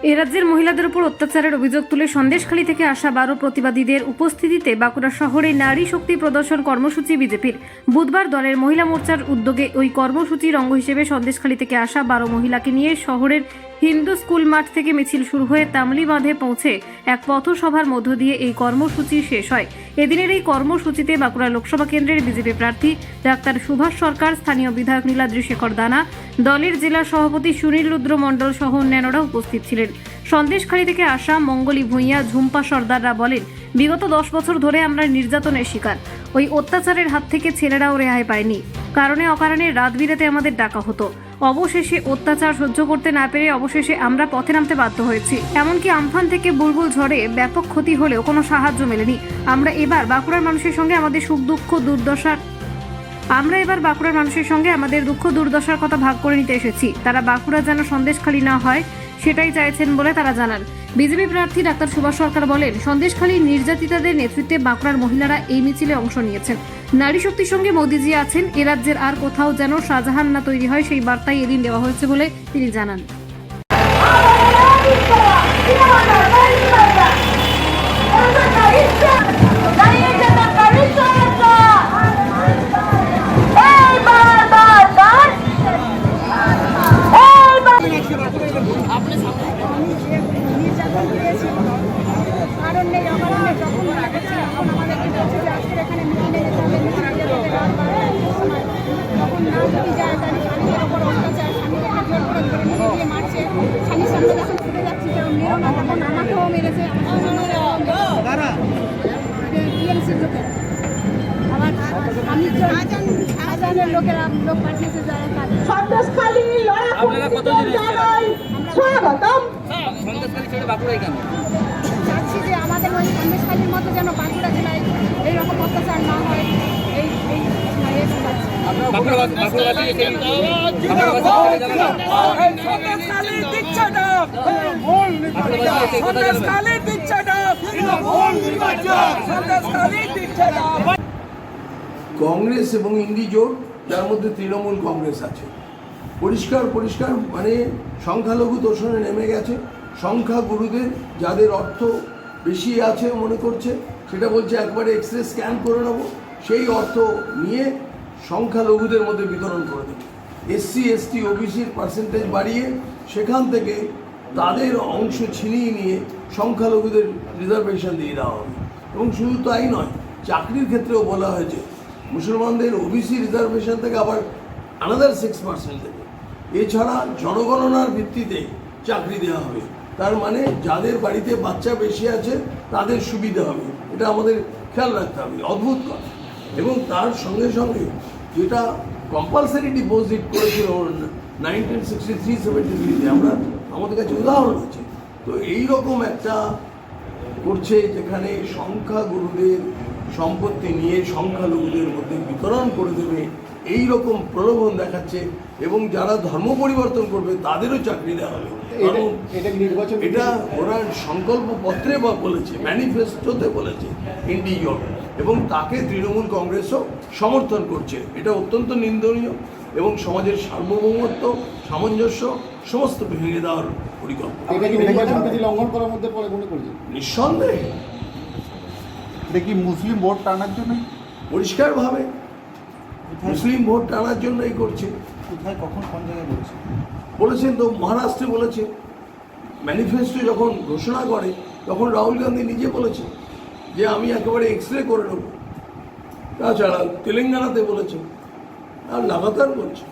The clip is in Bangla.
এ রাজ্যের মহিলাদের উপর অত্যাচারের অভিযোগ তুলে সন্দেশখালী থেকে আসা 12 প্রতিবাদীদের উপস্থিতিতে বাঁকুড়া শহরে নারী শক্তি প্রদর্শন কর্মসূচি বিজেপির। বুধবার দলের মহিলা মোর্চার উদ্যোগে ওই কর্মসূচির অঙ্গ হিসেবে সন্দেশখালী থেকে আসা 12 মহিলাকে নিয়ে শহরের হিন্দু স্কুল মাঠ থেকে মিছিল শুরু হয়ে তামলি বাঁধে পৌঁছে এক পথসভার মধ্য দিয়ে এই কর্মসূচি শেষ হয়। এদিনের এই কর্মসূচিতে বাঁকুড়া লোকসভা কেন্দ্রের বিজেপি প্রার্থী ডাক্তার সুভাষ সরকার, স্থানীয় বিধায়ক নীলাদ্রি শেখর দানা, দলের জেলা সভাপতি সুনীল রুদ্র মণ্ডল সহ অন্যান্যরা উপস্থিত ছিলেন। সন্দেশখালী থেকে আসা মঙ্গলী ভূঁইয়া, ঝুম্পা সর্দাররা বলেন, বিগত 10 বছর ধরে আমরা নির্যাতনের শিকার। ওই অত্যাচারের হাত থেকে ছেলেরাও রেহাই পায়নি। কারণে অকারণে রাত বিরাতে আমাদের ডাকা হতো। অবশেষে অত্যাচার সহ্য করতে না পেরে অবশেষে আমরা পথে নামতে বাধ্য হয়েছি। এমনকি আমফান থেকে বুলবুল ঝড়ে ব্যাপক ক্ষতি হলেও কোনো সাহায্য মেলেনি। আমরা এবার বাঁকুড়ার মানুষের সঙ্গে আমাদের দুঃখ দুর্দশার কথা ভাগ করে নিতে এসেছি। তারা বাঁকুড়া যেন সন্দেশখালী না হয় সেটাই চাইছেন বলে তারা জানান। বিজেপি প্রার্থী ডাক্তার সুভাষ সরকার বলেন, সন্দেশখালীর নির্যাতিতাদের নেতৃত্বে বাঁকুড়ার মহিলারা এই মিছিলে অংশ নিয়েছেন। নারী শক্তির সঙ্গে মোদিজি আছেন। এ রাজ্যের আর কোথাও যেন শাহজাহান না তৈরি হয় সেই বার্তাই এদিন দেওয়া হয়েছে বলে তিনি জানান। চাচ্ছি যে আমাদের ওই সন্দেশখালীর মতো যেন বাঁকুড়া জেলায় এইরকম অত্যাচার না হয়। কংগ্রেস এবং ইন্ডি জোট, যার মধ্যে তৃণমূল কংগ্রেস আছে, পরিষ্কার মানে সংখ্যালঘু তোষণে নেমে গেছে। সংখ্যাগুরুদের যাদের অর্থ বেশি আছে মনে করছে, সেটা বলছে একবারে এক্সরে স্ক্যান করে নেবো, সেই অর্থ নিয়ে সংখ্যালঘুদের মধ্যে বিতরণ করে দেবে। এসসি এসটি ওবিসির পার্সেন্টেজ বাড়িয়ে সেখান থেকে তাদের অংশ ছিনিয়ে নিয়ে সংখ্যালঘুদের রিজার্ভেশন দিয়ে দেওয়া হবে। এবং শুধু তাই নয়, চাকরির ক্ষেত্রেও বলা হয়েছে মুসলমানদের ওবিসি রিজার্ভেশন থেকে আবার আনাদার 6% দেবে। এছাড়া জনগণনার ভিত্তিতে চাকরি দেওয়া হবে। তার মানে যাদের বাড়িতে বাচ্চা বেশি আছে তাদের সুবিধা হবে। এটা আমাদের খেয়াল রাখতে হবে। অদ্ভুত কথা। এবং তার সঙ্গে সঙ্গে যেটা কম্পালসারি ডিপোজিট করেছিল 1963-73-তে, আমাদের কাছে উদাহরণ আছে। তো এইরকম একটা করছে যেখানে সংখ্যাগুরুদের সম্পত্তি নিয়ে সংখ্যালঘুদের মধ্যে বিতরণ করে দেবে, এই রকম প্রলোভন দেখাচ্ছে। এবং যারা ধর্ম পরিবর্তন করবে তাদেরও চাকরি দেওয়া হবে। এটা ওরা সংকল্প পত্রে বলেছে, ম্যানিফেস্টোতে বলেছে ইন্ডি জোট, এবং তাকে তৃণমূল কংগ্রেসও সমর্থন করছে। এটা অত্যন্ত নিন্দনীয় এবং সমাজের সার্বভৌমত্ব, সামঞ্জস্য সমস্ত ভেঙে দেওয়ার পরিকল্পনা। নিঃসন্দেহে দেখি মুসলিম ভোট টানার জন্য, পরিষ্কারভাবে মুসলিম ভোট টানার জন্যই করছে। কোথায়, কখন, কোন জায়গায় বলেছেন তো, মহারাষ্ট্রে বলেছে। ম্যানিফেস্টো যখন ঘোষণা করে তখন রাহুল গান্ধী নিজে বলেছে যে আমি একেবারে এক্সরে করে নেব। তাছাড়া তেলেঙ্গানাতে বলেছে, আর লাগাতার বলছে।